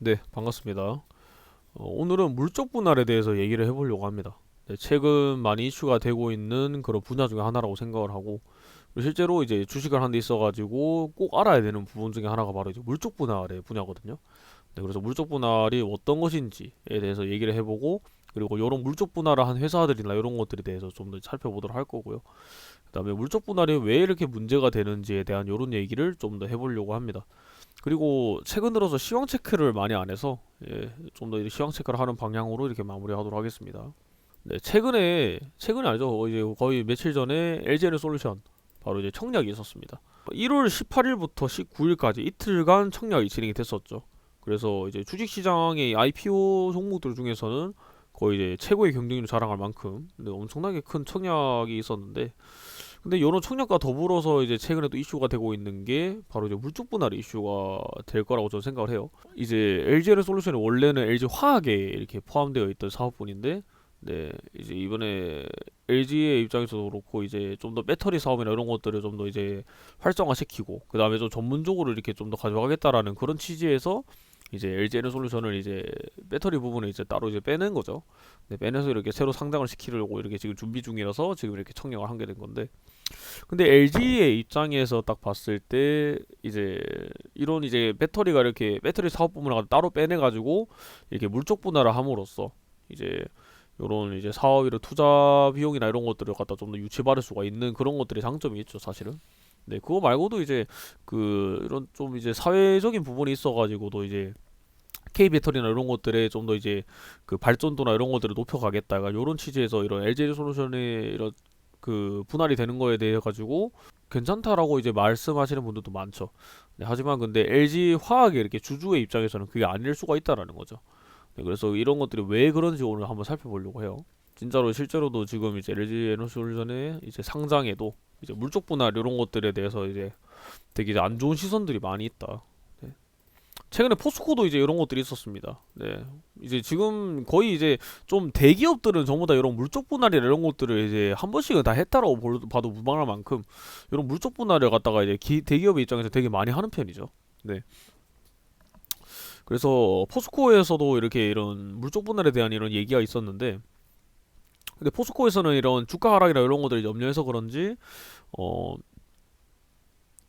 네, 반갑습니다. 오늘은 물적 분할에 대해서 얘기를 해보려고 합니다. 네, 최근 많이 이슈가 되고 있는 그런 분야 중에 하나라고 생각을 하고, 그리고 실제로 이제 주식을 한 데 있어가지고 꼭 알아야 되는 부분 중에 하나가 바로 이제 물적 분할의 분야거든요. 네, 그래서 물적 분할이 어떤 것인지에 대해서 얘기를 해보고, 그리고 이런 물적 분할을 한 회사들이나 이런 것들에 대해서 좀 더 살펴보도록 할 거고요. 그다음에 물적 분할이 왜 이렇게 문제가 되는지에 대한 이런 얘기를 좀 더 해보려고 합니다. 그리고 최근 들어서 시황 체크를 많이 안 해서 좀 더 시황 체크를 하는 방향으로 이렇게 마무리하도록 하겠습니다. 네, 최근이 아니죠. 이제 거의 며칠 전에 LG에너지 솔루션 바로 이제 청약이 있었습니다. 1월 18일부터 19일까지 이틀간 청약이 진행이 됐었죠. 그래서 이제 주식시장의 IPO 종목들 중에서는 거의 이제 최고의 경쟁률을 자랑할 만큼 엄청나게 큰 청약이 있었는데, 근데 이런 청약과 더불어서 이제 최근에 또 이슈가 되고 있는 게 바로 이제 물적 분할이 이슈가 될 거라고 저는 생각을 해요. 이제 LG에너지 솔루션이 원래는 LG 화학에 이렇게 포함되어 있던 사업분인데, 네, 이제 이번에 LG의 입장에서도 그렇고 이제 좀 더 배터리 사업이나 이런 것들을 좀 더 이제 활성화시키고 그 다음에 좀 전문적으로 이렇게 좀 더 가져가겠다라는 그런 취지에서 이제 LG에너지 솔루션을 이제 배터리 부분을 이제 따로 이제 빼낸 거죠. 네, 빼내서 이렇게 새로 상장을 시키려고 이렇게 지금 준비 중이라서 지금 이렇게 청약을 한 게 된 건데, 근데 LG의 입장에서 딱 봤을 때 이제 이런 이제 배터리가 이렇게 배터리 사업 부문을 따로 빼내 가지고 이렇게 물적 분할을 함으로써 이제 요런 이제 사업이나 투자 비용이나 이런 것들을 갖다 좀 더 유치받을 수가 있는 그런 것들이 장점이 있죠, 사실은. 네, 그거 말고도 이제 그 이런 좀 이제 사회적인 부분이 있어가지고도 이제 K 배터리나 이런 것들에 좀 더 이제 그 발전도나 이런 것들을 높여가겠다. 그러니까 이런 취지에서 이런 LG 솔루션의 이런 그 분할이 되는 거에 대해 가지고 괜찮다라고 이제 말씀하시는 분들도 많죠. 네, 하지만 근데 LG 화학의 이렇게 주주의 입장에서는 그게 아닐 수가 있다라는 거죠. 네, 그래서 이런 것들이 왜 그런지 오늘 한번 살펴보려고 해요. 진짜로 실제로도 지금 이제 LG 에너지솔루션의 이제 상장에도 이제 물적 분할 이런 것들에 대해서 이제 되게 이제 안 좋은 시선들이 많이 있다. 네. 최근에 포스코도 이제 이런 것들이 있었습니다. 네. 이제 지금 거의 이제 좀 대기업들은 전부 다 이런 물적 분할이나 이런 것들을 이제 한 번씩은 다 했다라고 봐도 무방할 만큼 이런 물적 분할을 갖다가 이제 대기업의 입장에서 되게 많이 하는 편이죠. 네. 그래서 포스코에서도 이렇게 이런 물적 분할에 대한 이런 얘기가 있었는데, 근데 포스코에서는 이런 주가 하락이나 이런 것들을 염려해서 그런지 어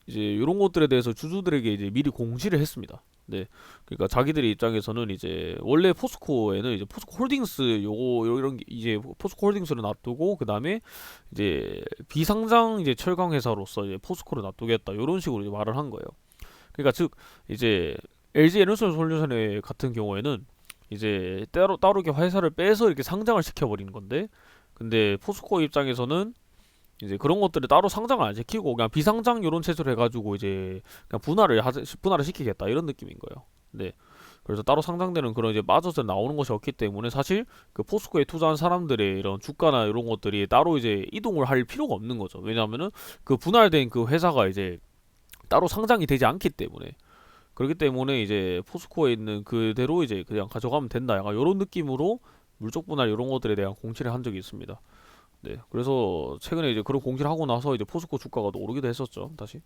이제 이런 것들에 대해서 주주들에게 이제 미리 공시를 했습니다. 네, 그러니까 자기들의 입장에서는 이제 원래 포스코에는 이제 포스코 홀딩스 요거 이런 게 이제 포스코 홀딩스를 놔두고 그 다음에 이제 비상장 이제 철강 회사로서 이제 포스코를 놔두겠다 이런 식으로 이제 말을 한 거예요. 그러니까 즉 이제 LG 에너지 솔루션 같은 경우에는 이제 따로 이렇게 회사를 빼서 이렇게 상장을 시켜버리는 건데, 근데 포스코 입장에서는 이제 그런 것들을 따로 상장을 안 시키고 그냥 비상장 요런 체제로 해가지고 이제 그냥 분할을 시키겠다 이런 느낌인 거예요. 네. 그래서 따로 상장되는 그런 이제 빠져서 나오는 것이 없기 때문에 사실 그 포스코에 투자한 사람들의 이런 주가나 이런 것들이 따로 이제 이동을 할 필요가 없는 거죠. 왜냐하면은 그 분할된 그 회사가 이제 따로 상장이 되지 않기 때문에, 그렇기 때문에 이제 포스코에 있는 그대로 이제 그냥 가져가면 된다. 약간 이런 느낌으로 물적 분할 이런 것들에 대한 공시를 한 적이 있습니다. 네, 그래서 최근에 이제 그런 공시를 하고 나서 이제 포스코 주가가 또 오르기도 했었죠, 다시.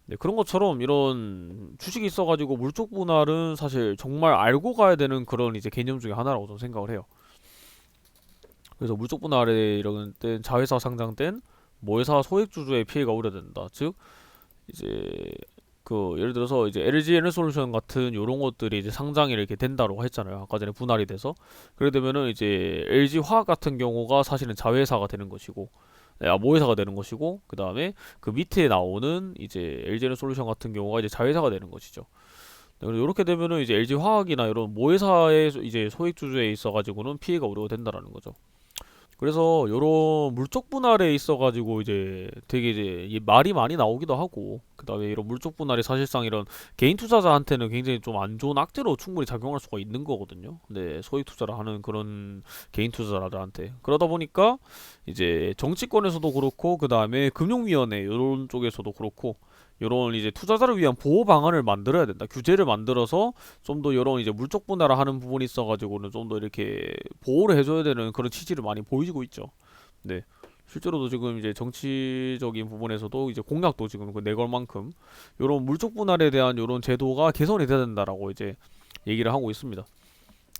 네, 그런 것처럼 이런 주식이 있어가지고 물적 분할은 사실 정말 알고 가야 되는 그런 이제 개념 중에 하나라고 저는 생각을 해요. 그래서 물적 분할에 이런 땐 자회사 상장된 모회사 소액주주의 피해가 우려된다. 즉 이제 그 예를 들어서 이제 LG 에너솔루션 같은 요런 것들이 이제 상장이 이렇게 된다고 했잖아요. 아까 전에 분할이 돼서. 그래 되면은 이제 LG 화학 같은 경우가 사실은 자회사가 되는 것이고, 모회사가 되는 것이고, 그 다음에 그 밑에 나오는 이제 LG 에너솔루션 같은 경우가 이제 자회사가 되는 것이죠. 네, 그래서 이렇게 되면은 이제 LG 화학이나 이런 모회사의 이제 소액 주주에 있어가지고는 피해가 우려가 된다라는 거죠. 그래서 요런 물적 분할에 있어가지고 이제 되게 이제 이 말이 많이 나오기도 하고, 그다음에 이런 물적 분할이 사실상 이런 개인 투자자한테는 굉장히 좀 안 좋은 악재로 충분히 작용할 수가 있는 거거든요. 근데 소액 투자를 하는 그런 개인 투자자들한테, 그러다 보니까 이제 정치권에서도 그렇고 그다음에 금융위원회 이런 쪽에서도 그렇고 요런 이제 투자자를 위한 보호 방안을 만들어야 된다. 규제를 만들어서 좀 더 이런 이제 물적 분할을 하는 부분이 있어가지고는 좀 더 이렇게 보호를 해줘야 되는 그런 취지를 많이 보이고 있죠. 네. 실제로도 지금 이제 정치적인 부분에서도 이제 공약도 지금 그 내걸 만큼 이런 물적 분할에 대한 이런 제도가 개선이 돼야 된다라고 이제 얘기를 하고 있습니다.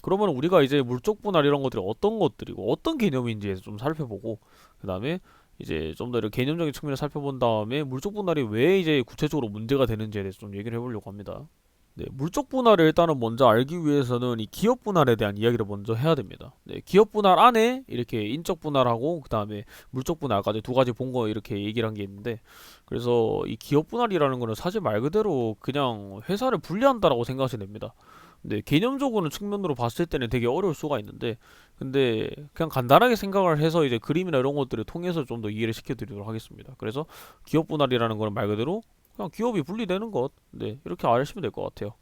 그러면 우리가 이제 물적 분할 이런 것들이 어떤 것들이고 어떤 개념인지 좀 살펴보고, 그 다음에 이제 좀 더 이런 개념적인 측면을 살펴본 다음에 물적 분할이 왜 이제 구체적으로 문제가 되는지에 대해서 좀 얘기를 해보려고 합니다. 네, 물적 분할을 일단은 먼저 알기 위해서는 이 기업 분할에 대한 이야기를 먼저 해야 됩니다. 네, 기업 분할 안에 이렇게 인적 분할하고 그 다음에 물적 분할까지 두 가지 본 거 이렇게 얘기를 한 게 있는데, 그래서 이 기업 분할이라는 거는 사실 말 그대로 그냥 회사를 분리한다라고 생각하시면 됩니다. 네, 개념적으로는 측면으로 봤을 때는 되게 어려울 수가 있는데, 근데 그냥 간단하게 생각을 해서 이제 그림이나 이런 것들을 통해서 좀 더 이해를 시켜드리도록 하겠습니다. 그래서 기업 분할이라는 거는 말 그대로 그냥 기업이 분리되는 것, 네, 이렇게 아시면 될 것 같아요.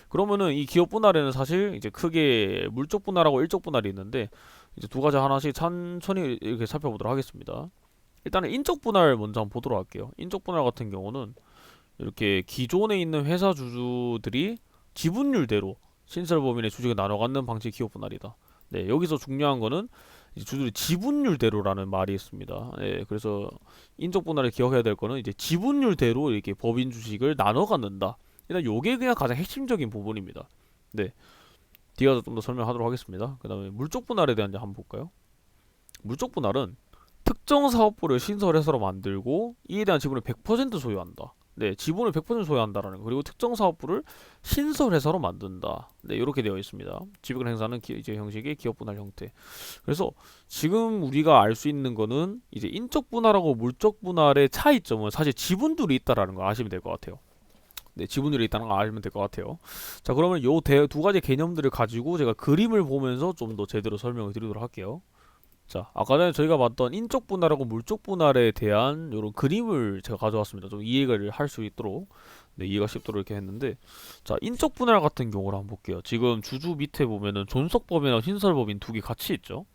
그러면은 이 기업 분할에는 사실 이제 크게 물적 분할하고 일적 분할이 있는데, 이제 두 가지 하나씩 천천히 이렇게 살펴보도록 하겠습니다. 일단은 인적 분할 먼저 한번 보도록 할게요. 인적 분할 같은 경우는 이렇게 기존에 있는 회사 주주들이 지분율대로 신설법인의 주식을 나눠 갖는 방식 기업 분할이다. 네, 여기서 중요한 거는 이제 주주들이 지분율대로라는 말이 있습니다. 네, 그래서 인적 분할에 기억해야 될 거는 이제 지분율대로 이렇게 법인 주식을 나눠 갖는다. 일단 요게 그냥 가장 핵심적인 부분입니다. 네, 뒤에서 좀 더 설명하도록 하겠습니다. 그 다음에 물적 분할에 대한 이제 한번 볼까요? 물적 분할은 특정 사업부를 신설해서 만들고 이에 대한 지분을 100% 소유한다. 네, 지분을 100% 소유한다라는 거. 그리고 특정 사업부를 신설회사로 만든다. 네, 이렇게 되어 있습니다. 지분을 행사하는 이제 형식의 기업 분할 형태. 그래서 지금 우리가 알 수 있는 거는 이제 인적 분할하고 물적 분할의 차이점은 사실 지분들이 있다라는 걸 아시면 될 것 같아요. 네, 지분율이 있다는 걸 알면 될 것 같아요. 자, 그러면 요 두 가지 개념들을 가지고 제가 그림을 보면서 좀 더 제대로 설명을 드리도록 할게요. 자, 아까 전에 저희가 봤던 인적 분할하고 물적 분할에 대한 이런 그림을 제가 가져왔습니다. 좀 이해를 할 수 있도록, 네, 이해가 쉽도록 이렇게 했는데, 자, 인적 분할 같은 경우를 한번 볼게요. 지금 주주 밑에 보면은 존속법인하고 신설법인 두 개 같이 있죠.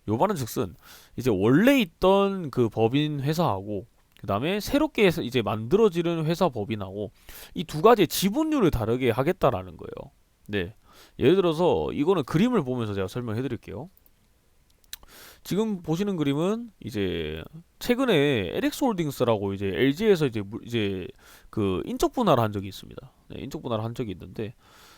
요 말은 즉슨 이제 원래 있던 그 법인 회사하고 그 다음에 새롭게 이제 만들어지는 회사 법인하고 이 두 가지의 지분율을 다르게 하겠다라는 거예요. 네, 예를 들어서 이거는 그림을 보면서 제가 설명해 드릴게요. 지금 보시는 그림은 이제 최근에 LX홀딩스라고 이제 LG에서 이제 그 인적 분할을 한 적이 있습니다. 네, 인적 분할을 한 적이 있는데,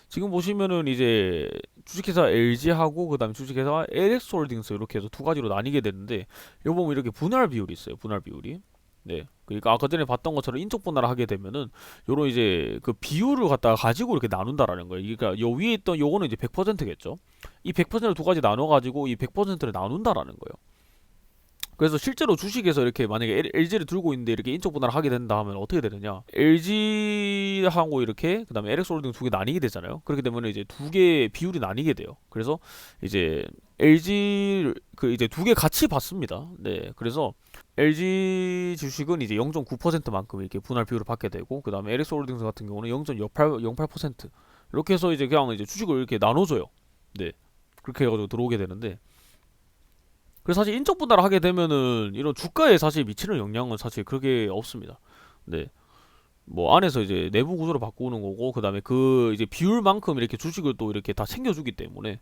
지금 보시면은 이제 주식회사 LG하고 그다음에 주식회사 LX홀딩스 이렇게 해서 두 가지로 나뉘게 되는데, 요 보면 이렇게 분할 비율이 있어요. 분할 비율이. 네. 그러니까 아까 전에 봤던 것처럼 인적 분할을 하게 되면은 요런 이제 그 비율을 갖다가 가지고 이렇게 나눈다라는 거예요. 그러니까 요 위에 있던 요거는 이제 100%겠죠. 이 100%를 두 가지 나눠 가지고 이 100%를 나눈다라는 거예요. 그래서 실제로 주식에서 이렇게 만약에 LG를 들고 있는데 이렇게 인적 분할을 하게 된다 하면 어떻게 되느냐? LG하고 이렇게 그다음에 LX홀딩 두 개 나뉘게 되잖아요. 그렇게 되면 이제 두 개의 비율이 나뉘게 돼요. 그래서 이제 LG 그 이제 두 개 같이 받습니다. 네, 그래서 LG 주식은 이제 0.9%만큼 이렇게 분할 비율을 받게 되고, 그다음에 LX홀딩스 같은 경우는 0.08% 이렇게 해서 이제 그냥 이제 주식을 이렇게 나눠줘요. 네, 그렇게 해가지고 들어오게 되는데. 그래서 사실 인적 분할을 하게 되면은 이런 주가에 사실 미치는 영향은 사실 그렇게 없습니다. 네. 뭐 안에서 이제 내부 구조를 바꾸는 거고, 그다음에 그 이제 비율만큼 이렇게 주식을 또 이렇게 다 챙겨주기 때문에,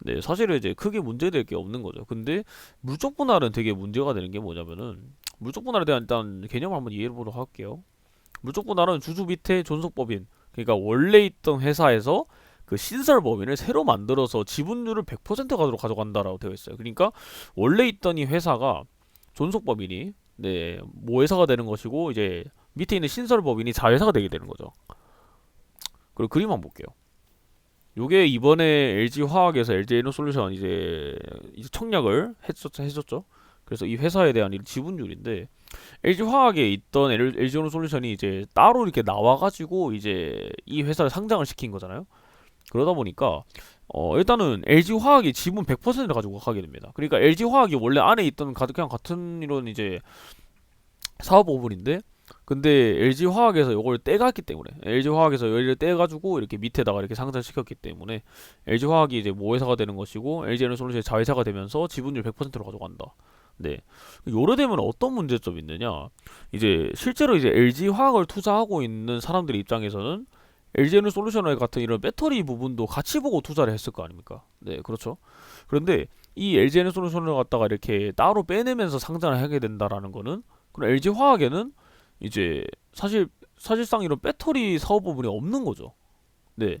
네, 사실은 이제 크게 문제될 게 없는 거죠. 근데 물적 분할은 되게 문제가 되는 게 뭐냐면은, 물적 분할에 대한 일단 개념을 한번 이해해 보도록 할게요. 물적 분할은 주주 밑에 존속법인, 그러니까 원래 있던 회사에서 그 신설 법인을 새로 만들어서 지분율을 100% 가져간다라고 되어 있어요. 그러니까 원래 있던 이 회사가 존속 법인이, 네, 모회사가 되는 것이고, 이제 밑에 있는 신설 법인이 자회사가 되게 되는 거죠. 그리고 그림 한번 볼게요. 요게 이번에 LG 화학에서 LG 에너솔루션 이제 청약을 했었죠. 그래서 이 회사에 대한 이 지분율인데, LG 화학에 있던 LG 에너솔루션이 이제 따로 이렇게 나와가지고 이제 이 회사를 상장을 시킨 거잖아요. 그러다 보니까 일단은 LG 화학이 지분 100%를 가지고 가게 됩니다. 그러니까 LG 화학이 원래 안에 있던 그냥 같은 이런 이제 사업 부분인데, 근데 LG 화학에서 이걸 떼갔기 때문에, LG 화학에서 여기를 떼가지고 이렇게 밑에다가 이렇게 상장시켰기 때문에 LG 화학이 이제 모회사가 되는 것이고 LG 에너솔루션이 자회사가 되면서 지분율 100%로 가져간다. 네. 요래 되면 어떤 문제점이 있느냐? 이제 실제로 이제 LG 화학을 투자하고 있는 사람들 입장에서는 LG에너솔루션 같은 이런 배터리 부분도 같이 보고 투자를 했을 거 아닙니까? 네, 그렇죠. 그런데 이 LG에너솔루션을 갖다가 이렇게 따로 빼내면서 상장을 하게 된다라는 거는, 그럼 LG 화학에는 이제 사실상 이런 배터리 사업 부분이 없는 거죠. 네.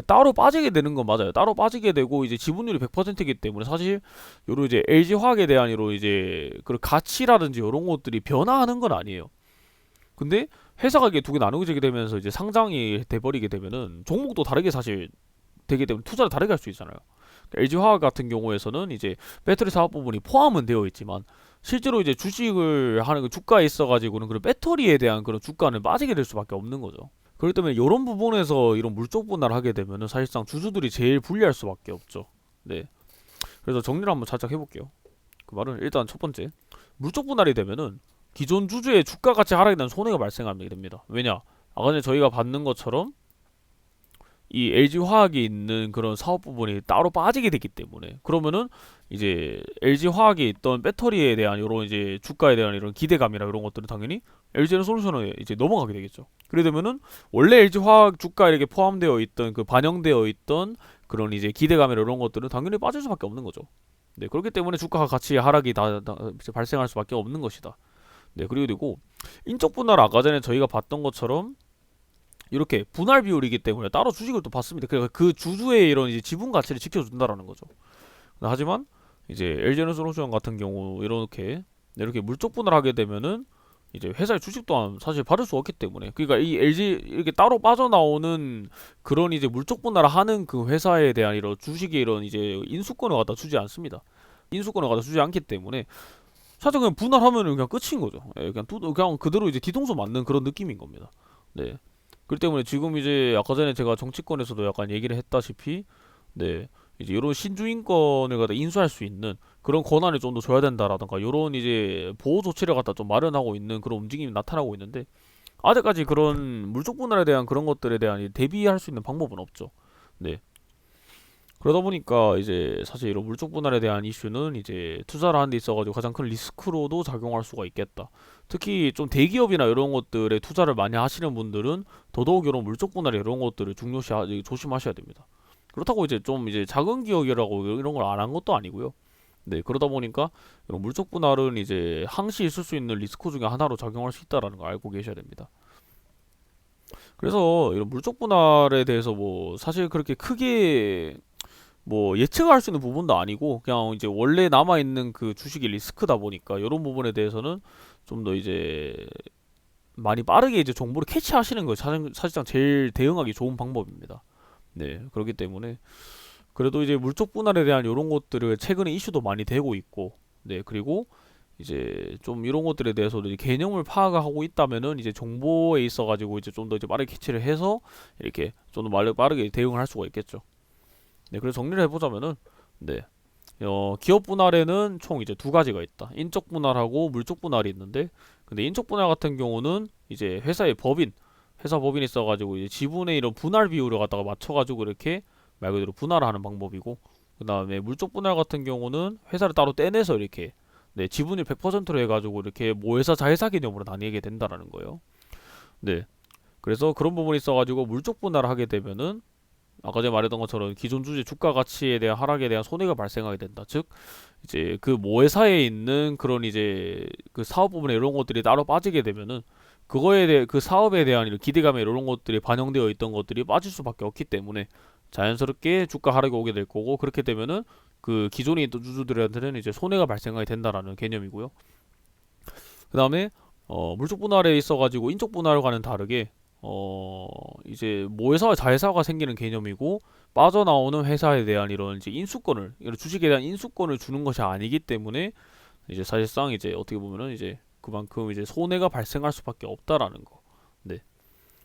따로 빠지게 되는 건 맞아요. 따로 빠지게 되고 이제 지분율이 100%이기 때문에 사실 요런 이제 LG화학에 대한 이런 이제 그 가치라든지 이런 것들이 변화하는 건 아니에요. 근데 회사가 이게 두 개 나누어지게 되면서 이제 상장이 돼버리게 되면은 종목도 다르게 사실 되기 때문에 투자를 다르게 할 수 있잖아요. LG화학 같은 경우에서는 이제 배터리 사업 부분이 포함은 되어 있지만 실제로 이제 주식을 하는 그 주가에 있어가지고는 그런 배터리에 대한 그런 주가는 빠지게 될 수밖에 없는 거죠. 그렇기 때문에 이런 부분에서 이런 물적 분할을 하게 되면은 사실상 주주들이 제일 불리할 수밖에 없죠. 네. 그래서 정리를 한번 살짝 해볼게요. 그 말은 일단 첫 번째, 물적 분할이 되면은 기존 주주의 주가 가치 하락에 대한 손해가 발생하게 됩니다. 왜냐? 아까 전에 저희가 봤는 것처럼 이 LG화학이 있는 그런 사업 부분이 따로 빠지게 됐기 때문에 그러면은 이제 LG화학이 있던 배터리에 대한 이런 이제 주가에 대한 이런 기대감이나 이런 것들은 당연히 LG에너솔루션에 이제 넘어가게 되겠죠. 그래 되면은 원래 LG화학 주가에 이렇게 포함되어 있던 그 반영되어 있던 그런 이제 기대감이나 이런 것들은 당연히 빠질 수밖에 없는 거죠. 네, 그렇기 때문에 주가 가치 하락이 다 이제 발생할 수밖에 없는 것이다. 네, 그리고 인적 분할 아까 전에 저희가 봤던 것처럼 이렇게 분할 비율이기 때문에 따로 주식을 또 받습니다. 그러니까 그 주주의 이런 이제 지분 가치를 지켜준다라는 거죠. 하지만 이제 LG에너솔루션 같은 경우 이렇게 물적 분할하게 되면은 이제 회사의 주식 또한 사실 받을 수 없기 때문에 그러니까 이 LG 이렇게 따로 빠져나오는 그런 이제 물적 분할을 하는 그 회사에 대한 이런 주식의 이런 이제 인수권을 갖다 주지 않습니다. 인수권을 갖다 주지 않기 때문에 사실 그냥 분할하면 그냥 끝인 거죠. 예, 그냥 그대로 이제 뒤통수 맞는 그런 느낌인 겁니다. 네. 그렇기 때문에 지금 이제 아까 전에 제가 정치권에서도 약간 얘기를 했다시피 네 이제 이런 신주인권을 갖다 인수할 수 있는 그런 권한을 좀 더 줘야 된다라던가 이런 이제 보호 조치를 갖다 좀 마련하고 있는 그런 움직임이 나타나고 있는데 아직까지 그런 물적 분할에 대한 그런 것들에 대한 대비할 수 있는 방법은 없죠. 네. 그러다 보니까 이제 사실 이런 물적 분할에 대한 이슈는 이제 투자를 하는 데 있어가지고 가장 큰 리스크로도 작용할 수가 있겠다. 특히 좀 대기업이나 이런 것들에 투자를 많이 하시는 분들은 더더욱 이런 물적 분할 이런 것들을 조심하셔야 됩니다. 그렇다고 이제 좀 이제 작은 기업이라고 이런 걸 안 한 것도 아니고요. 네, 그러다 보니까 이런 물적 분할은 이제 항시 있을 수 있는 리스크 중에 하나로 작용할 수 있다라는 걸 알고 계셔야 됩니다. 그래서 이런 물적 분할에 대해서 뭐 사실 그렇게 크게 뭐 예측할 수 있는 부분도 아니고 그냥 이제 원래 남아 있는 그 주식의 리스크다 보니까 이런 부분에 대해서는 좀 더 이제 많이 빠르게 이제 정보를 캐치하시는 거 사실상 제일 대응하기 좋은 방법입니다. 네, 그렇기 때문에 그래도 이제 물적 분할에 대한 이런 것들을 최근에 이슈도 많이 되고 있고 네, 그리고 이제 좀 이런 것들에 대해서도 이제 개념을 파악하고 있다면은 이제 정보에 있어 가지고 이제 좀 더 이제 빠르게 캐치를 해서 이렇게 좀 더 빠르게 대응을 할 수가 있겠죠. 네, 그래서 정리를 해보자면은, 네, 기업 분할에는 총 이제 두 가지가 있다. 인적 분할하고 물적 분할이 있는데, 근데 인적 분할 같은 경우는 이제 회사 법인이 있어가지고 이제 지분의 이런 분할 비율을 갖다가 맞춰가지고 이렇게 말 그대로 분할을 하는 방법이고, 그 다음에 물적 분할 같은 경우는 회사를 따로 떼내서 이렇게 네, 지분율 100%로 해가지고 이렇게 모회사 자회사 개념으로 나뉘게 된다라는 거예요. 네, 그래서 그런 부분이 있어가지고 물적 분할을 하게 되면은 아까 전에 말했던 것처럼 기존 주주 주가 가치에 대한 하락에 대한 손해가 발생하게 된다. 즉 이제 그 모회사에 있는 그런 이제 그 사업 부분에 이런 것들이 따로 빠지게 되면은 그거에 대해 그 사업에 대한 이런 기대감에 이런 것들이 반영되어 있던 것들이 빠질 수밖에 없기 때문에 자연스럽게 주가 하락이 오게 될 거고 그렇게 되면은 그 기존에 있던 주주들한테는 이제 손해가 발생하게 된다라는 개념이고요. 그 다음에 물적 분할에 있어가지고 인적 분할과는 다르게 이제 모회사와 자회사가 생기는 개념이고 빠져나오는 회사에 대한 이런 이제 이런 주식에 대한 인수권을 주는 것이 아니기 때문에 이제 사실상 이제 어떻게 보면은 이제 그만큼 이제 손해가 발생할 수밖에 없다라는 거. 네.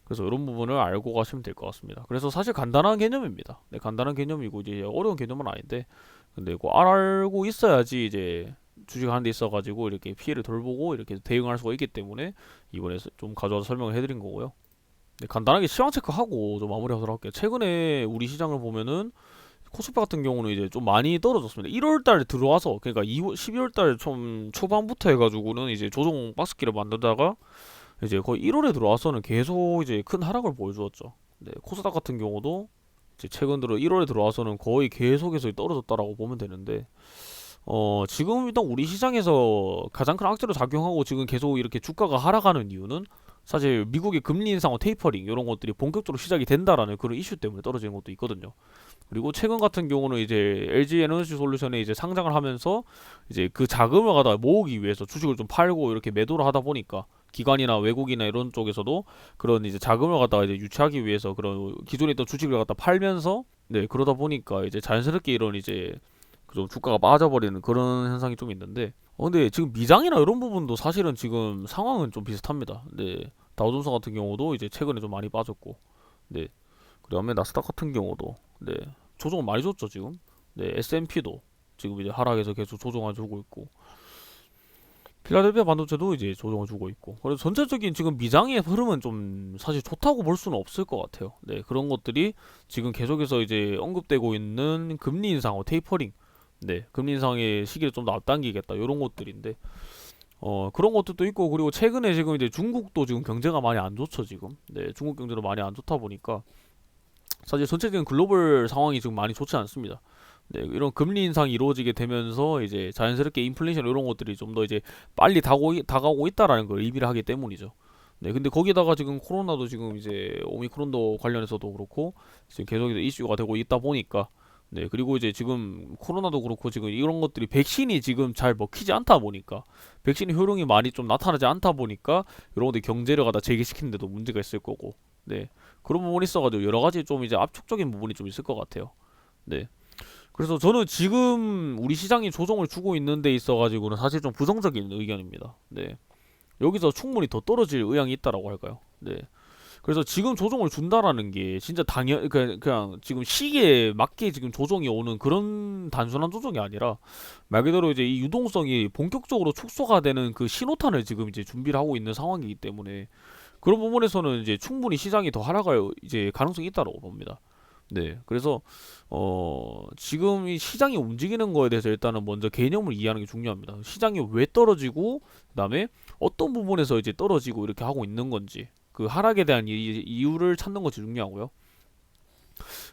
그래서 이런 부분을 알고 가시면 될 것 같습니다. 그래서 사실 간단한 개념입니다. 네, 간단한 개념이고 이제 어려운 개념은 아닌데 근데 이거 알고 있어야지 이제 주식하는 데 있어가지고 이렇게 피해를 덜 보고 이렇게 대응할 수가 있기 때문에 이번에 좀 가져와서 설명을 해드린 거고요. 네, 간단하게 시황 체크하고 좀 마무리하도록 할게요. 최근에 우리 시장을 보면은 코스피 같은 경우는 이제 좀 많이 떨어졌습니다. 1월달 들어와서 그러니까 12월달 좀 초반부터 해가지고는 이제 조정 박스기를 만들다가 이제 거의 1월에 들어와서는 계속 이제 큰 하락을 보여주었죠. 네, 코스닥 같은 경우도 이제 최근 들어 1월에 들어와서는 거의 계속해서 떨어졌다라고 보면 되는데 지금 일단 우리 시장에서 가장 큰 악재로 작용하고 지금 계속 이렇게 주가가 하락하는 이유는 사실 미국의 금리 인상과 테이퍼링 이런 것들이 본격적으로 시작이 된다라는 그런 이슈 때문에 떨어지는 것도 있거든요. 그리고 최근 같은 경우는 이제 LG 에너지 솔루션에 이제 상장을 하면서 이제 그 자금을 갖다 모으기 위해서 주식을 좀 팔고 이렇게 매도를 하다 보니까 기관이나 외국이나 이런 쪽에서도 그런 이제 자금을 갖다가 이제 유치하기 위해서 그런 기존에 있던 주식을 갖다 팔면서 네 그러다 보니까 이제 자연스럽게 이런 이제 좀 주가가 빠져버리는 그런 현상이 좀 있는데 근데 지금 미장이나 이런 부분도 사실은 지금 상황은 좀 비슷합니다. 네 다우존스 같은 경우도 이제 최근에 좀 많이 빠졌고 네 그다음에 나스닥 같은 경우도 네 조정을 많이 줬죠 지금. 네 S&P도 지금 이제 하락해서 계속 조정을 주고 있고 필라델피아 반도체도 이제 조정을 주고 있고 그래서 전체적인 지금 미장의 흐름은 좀 사실 좋다고 볼 수는 없을 것 같아요. 네 그런 것들이 지금 계속해서 이제 언급되고 있는 금리 인상과 테이퍼링 네 금리 인상의 시기를 좀 더 앞당기겠다 이런 것들인데 그런 것들도 있고 그리고 최근에 지금 이제 중국도 지금 경제가 많이 안 좋죠 지금. 네 중국 경제도 많이 안 좋다 보니까 사실 전체적인 글로벌 상황이 지금 많이 좋지 않습니다. 네, 이런 금리 인상이 이루어지게 되면서 이제 자연스럽게 인플레이션 이런 것들이 좀 더 이제 빨리 다가오고 있다라는 걸 의미를 하기 때문이죠. 네, 근데 거기다가 지금 코로나도 지금 이제 오미크론도 관련해서도 그렇고 지금 계속해서 이슈가 되고 있다 보니까 네, 그리고 이제 지금 코로나도 그렇고 지금 이런 것들이 백신이 지금 잘 먹히지 않다 보니까 백신의 효능이 많이 좀 나타나지 않다 보니까 이런 것들 경제를 갖다 재개시키는데도 문제가 있을 거고 네, 그런 부분이 있어가지고 여러 가지 좀 이제 압축적인 부분이 좀 있을 것 같아요. 네. 그래서 저는 지금 우리 시장이 조정을 주고 있는 데 있어가지고는 사실 좀 부정적인 의견입니다. 네. 여기서 충분히 더 떨어질 의향이 있다라고 할까요? 네. 그래서 지금 조정을 준다라는 게 진짜 그냥 지금 시기에 맞게 지금 조정이 오는 그런 단순한 조정이 아니라 말 그대로 이제 이 유동성이 본격적으로 축소가 되는 그 신호탄을 지금 이제 준비를 하고 있는 상황이기 때문에 그런 부분에서는 이제 충분히 시장이 더 하락할 이제 가능성이 있다고 봅니다. 네, 그래서 지금 이 시장이 움직이는 거에 대해서 일단은 먼저 개념을 이해하는 게 중요합니다. 시장이 왜 떨어지고 그다음에 어떤 부분에서 이제 떨어지고 이렇게 하고 있는 건지 그 하락에 대한 이유를 찾는 것이 중요하고요.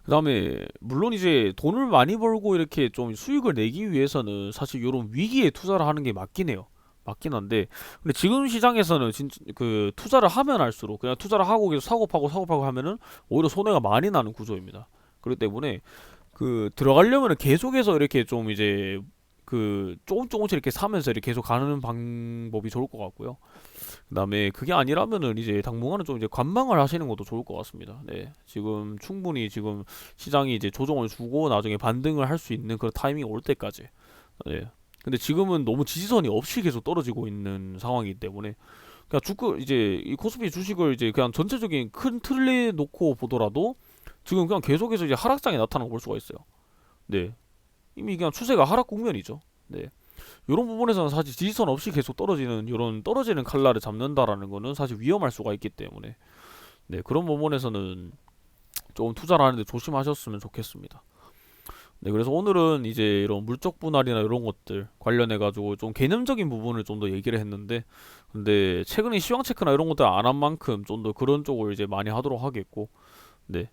그다음에 물론 이제 돈을 많이 벌고 이렇게 좀 수익을 내기 위해서는 사실 이런 위기에 투자를 하는 게 맞긴 해요. 맞긴 한데 근데 지금 시장에서는 진짜 그 투자를 하면 할수록 그냥 투자를 하고 계속 사고 파고 하면은 오히려 손해가 많이 나는 구조입니다. 그렇기 때문에 그 들어가려면은 계속해서 이렇게 좀 이제 그 조금씩 이렇게 사면서 이렇게 계속 가는 방법이 좋을 것 같고요. 그다음에 그게 아니라면은 이제 당분간은 좀 이제 관망을 하시는 것도 좋을 것 같습니다. 네, 지금 충분히 지금 시장이 이제 조정을 주고 나중에 반등을 할 수 있는 그런 타이밍이 올 때까지. 네. 근데 지금은 너무 지지선이 없이 계속 떨어지고 있는 상황이기 때문에 그냥 주가 이제 이 코스피 주식을 이제 그냥 전체적인 큰 틀에 놓고 보더라도 지금 그냥 계속해서 이제 하락장이 나타나는 걸 볼 수가 있어요. 네, 이미 그냥 추세가 하락 국면이죠. 네. 이런 부분에서는 사실 지지선 없이 계속 떨어지는 이런 떨어지는 칼날을 잡는다라는 거는 사실 위험할 수가 있기 때문에 네 그런 부분에서는 조금 투자를 하는데 조심하셨으면 좋겠습니다. 네 그래서 오늘은 이제 이런 물적 분할이나 이런 것들 관련해 가지고 좀 개념적인 부분을 좀 더 얘기를 했는데 근데 최근에 시황 체크나 이런 것들 안 한 만큼 좀 더 그런 쪽을 이제 많이 하도록 하겠고 네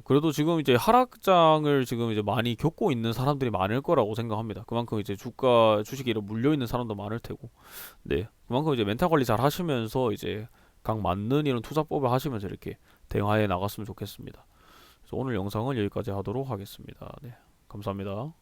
그래도 지금 이제 하락장을 지금 이제 많이 겪고 있는 사람들이 많을 거라고 생각합니다. 그만큼 이제 주식에 물려 있는 사람도 많을 테고, 네, 그만큼 이제 멘탈 관리 잘 하시면서 이제 각 맞는 이런 투자법을 하시면서 이렇게 대응해 나갔으면 좋겠습니다. 그래서 오늘 영상은 여기까지 하도록 하겠습니다. 네, 감사합니다.